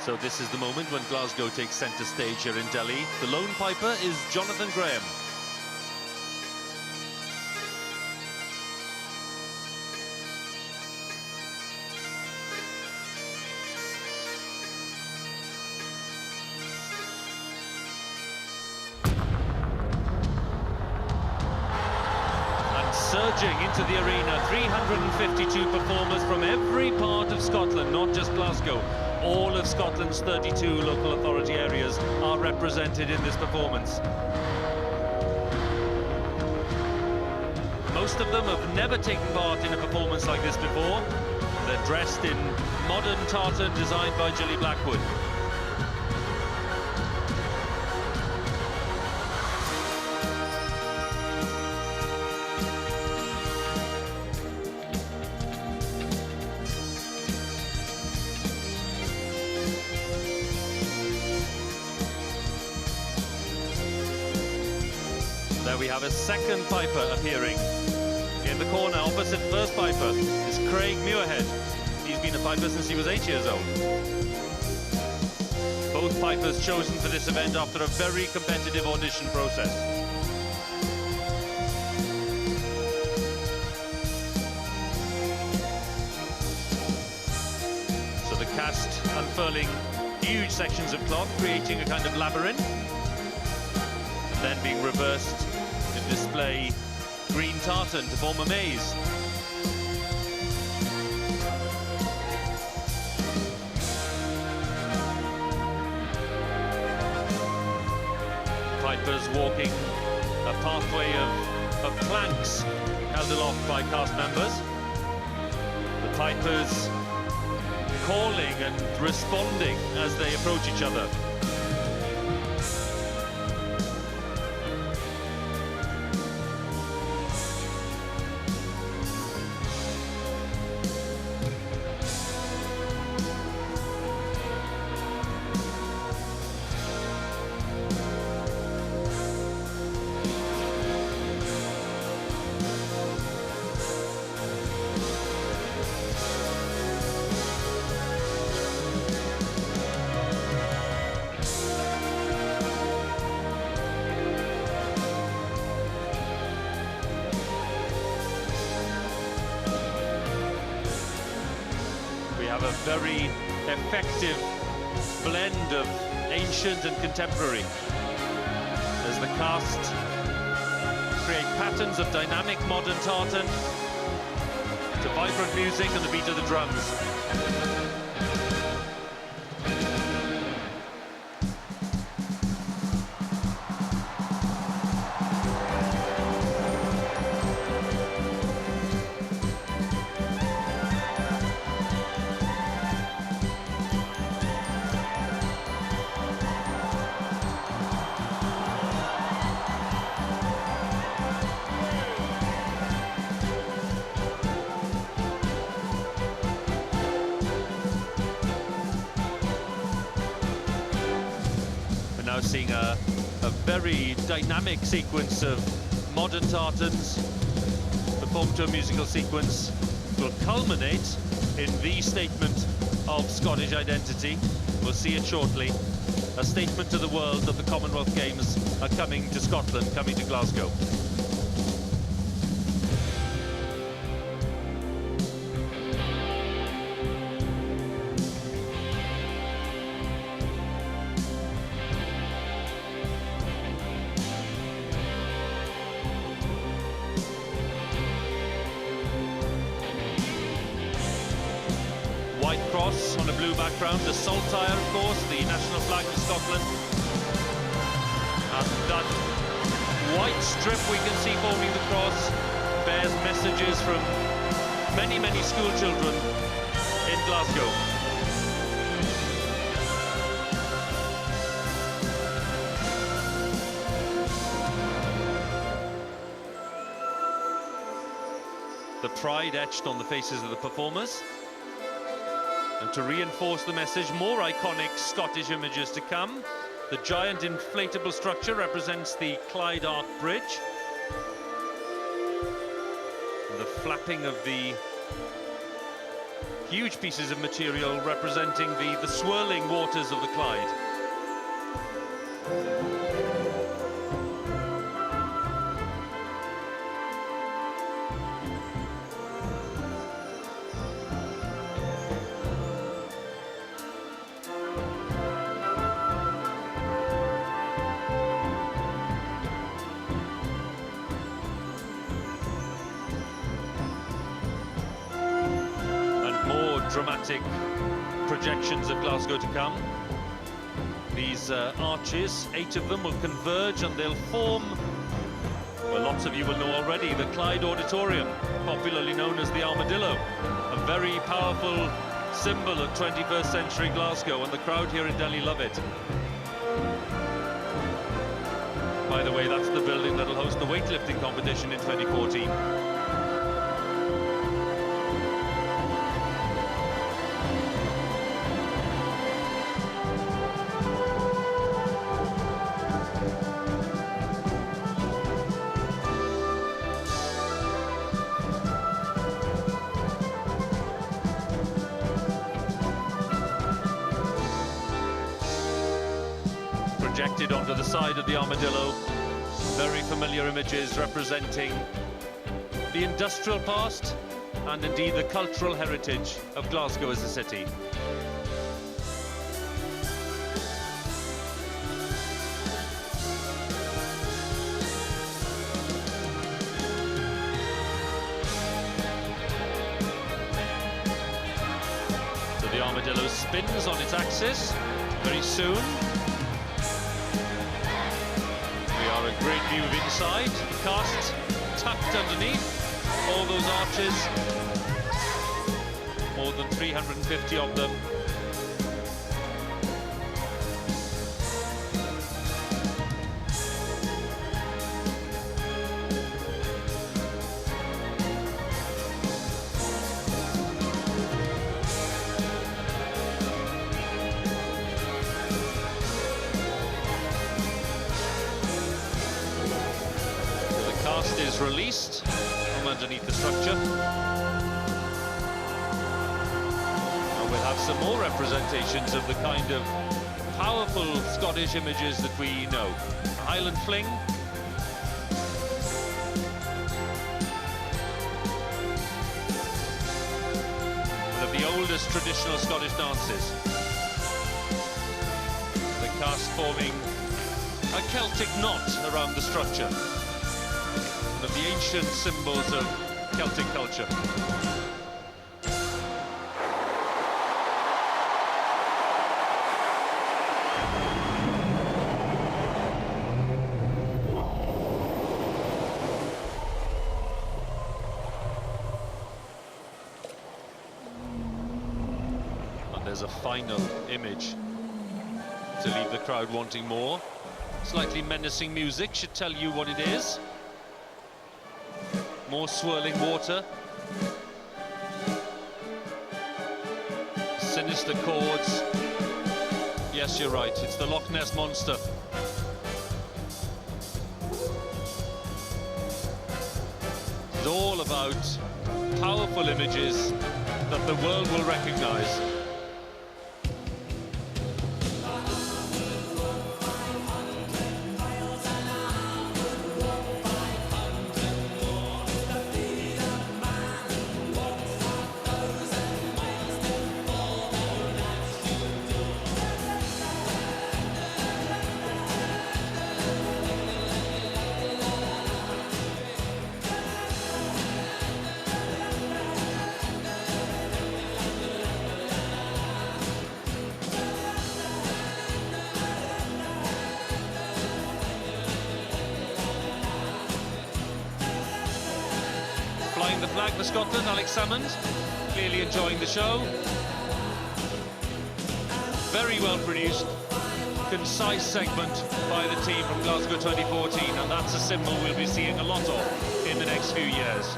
So this is the moment when Glasgow takes centre stage here in Delhi. The lone piper is Jonathan Graham. Surging into the arena, 352 performers from every part of Scotland, not just Glasgow. All of Scotland's 32 local authority areas are represented in this performance. Most of them have never taken part in a performance like this before. They're dressed in modern tartan designed by Gilly Blackwood. There we have a second piper appearing. In the corner opposite first piper is Craig Muirhead. He's been a piper since he was 8 years old. Both pipers chosen for this event after a very competitive audition process. So the cast unfurling huge sections of cloth, creating a kind of labyrinth, and then being reversed to display green tartan to form a maze. Pipers walking a pathway of planks held aloft by cast members. The pipers calling and responding as they approach each other. Have a very effective blend of ancient and contemporary as the cast create patterns of dynamic modern tartan to vibrant music and the beat of the drums. Now seeing a very dynamic sequence of modern tartans performed to a musical sequence will culminate in the statement of Scottish identity. We'll see it shortly. A statement to the world that the Commonwealth Games are coming to Scotland, coming to Glasgow. White cross on a blue background, the saltire, of course, the national flag of Scotland. And that white strip we can see forming the cross bears messages from many, many school children in Glasgow. The pride etched on the faces of the performers. And to reinforce the message, more iconic Scottish images to come. The giant inflatable structure represents the Clyde Arc Bridge. And the flapping of the huge pieces of material representing the swirling waters of the Clyde. Dramatic projections of Glasgow to come. These arches, 8 of them, will converge and they'll form, well, lots of you will know already, the Clyde Auditorium, popularly known as the Armadillo, a very powerful symbol of 21st century Glasgow, and the crowd here in Delhi love it. By the way, that's the building that'll host the weightlifting competition in 2014. Projected onto the side of the Armadillo, very familiar images representing the industrial past and indeed the cultural heritage of Glasgow as a city. So the Armadillo spins on its axis very soon. A great view of inside, the cast tucked underneath all those arches, more than 350 of them. Is released from underneath the structure, and we'll have some more representations of the kind of powerful Scottish images that we know. A Highland fling, one of the oldest traditional Scottish dances, the cast forming a Celtic knot around the structure, of the ancient symbols of Celtic culture. And there's a final image to leave the crowd wanting more. Slightly menacing music should tell you what it is. More swirling water, sinister chords. Yes, you're right, it's the Loch Ness Monster. It's all about powerful images that the world will recognize. Flying the flag for Scotland, Alex Salmond, clearly enjoying the show. Very well produced, concise segment by the team from Glasgow 2014, and that's a symbol we'll be seeing a lot of in the next few years.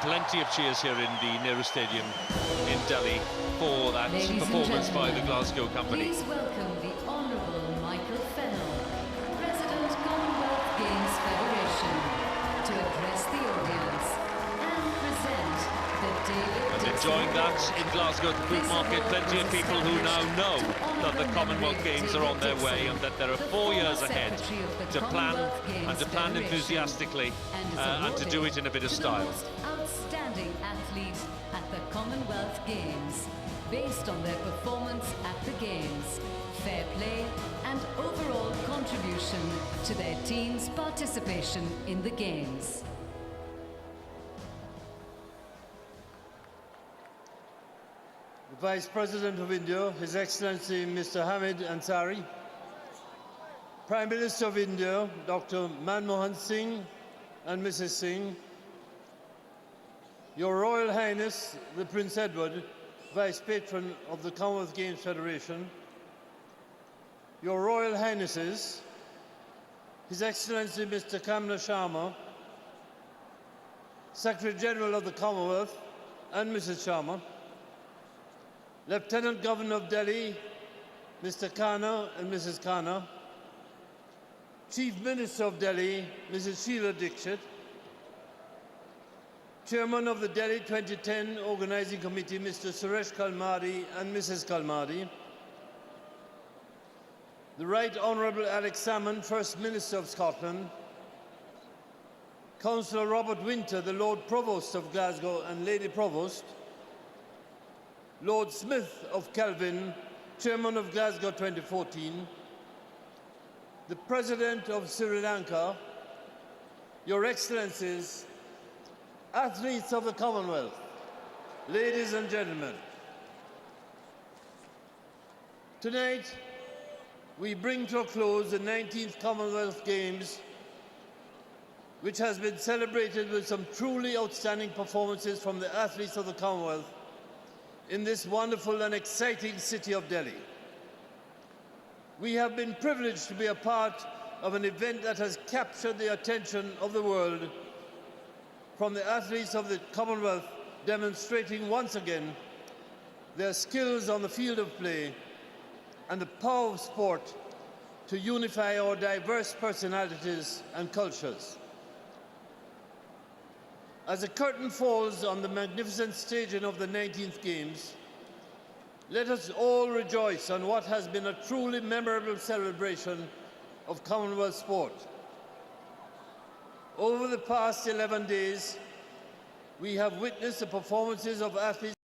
Plenty of cheers here in the Nehru Stadium in Delhi for that performance by the Glasgow company. Please welcome the Honourable Michael that in Glasgow at the Food Market, plenty of people who now know that the Commonwealth Games are on their way and that there are 4 years ahead to plan and to plan enthusiastically and to do it in a bit of style. Outstanding athlete at the Commonwealth Games, based on their performance at the Games, fair play and overall contribution to their team's participation in the Games. The Vice President of India, His Excellency Mr. Hamid Ansari, Prime Minister of India, Dr. Manmohan Singh and Mrs. Singh, Your Royal Highness, the Prince Edward, Vice Patron of the Commonwealth Games Federation, Your Royal Highnesses, His Excellency Mr. Kamna Sharma, Secretary General of the Commonwealth and Mrs. Sharma, Lieutenant Governor of Delhi, Mr. Khanna and Mrs. Khanna, Chief Minister of Delhi, Mrs. Sheila Dixit, Chairman of the Delhi 2010 Organising Committee, Mr. Suresh Kalmadi and Mrs. Kalmadi, the Right Honourable Alex Salmond, First Minister of Scotland, Councillor Robert Winter, the Lord Provost of Glasgow and Lady Provost, Lord Smith of Kelvin, Chairman of Glasgow 2014, the President of Sri Lanka, Your Excellencies, athletes of the Commonwealth, ladies and gentlemen. Tonight, we bring to a close the 19th Commonwealth Games, which has been celebrated with some truly outstanding performances from the athletes of the Commonwealth in this wonderful and exciting city of Delhi. We have been privileged to be a part of an event that has captured the attention of the world, from the athletes of the Commonwealth demonstrating once again their skills on the field of play and the power of sport to unify our diverse personalities and cultures. As the curtain falls on the magnificent staging of the 19th Games, let us all rejoice on what has been a truly memorable celebration of Commonwealth sport. Over the past 11 days, we have witnessed the performances of athletes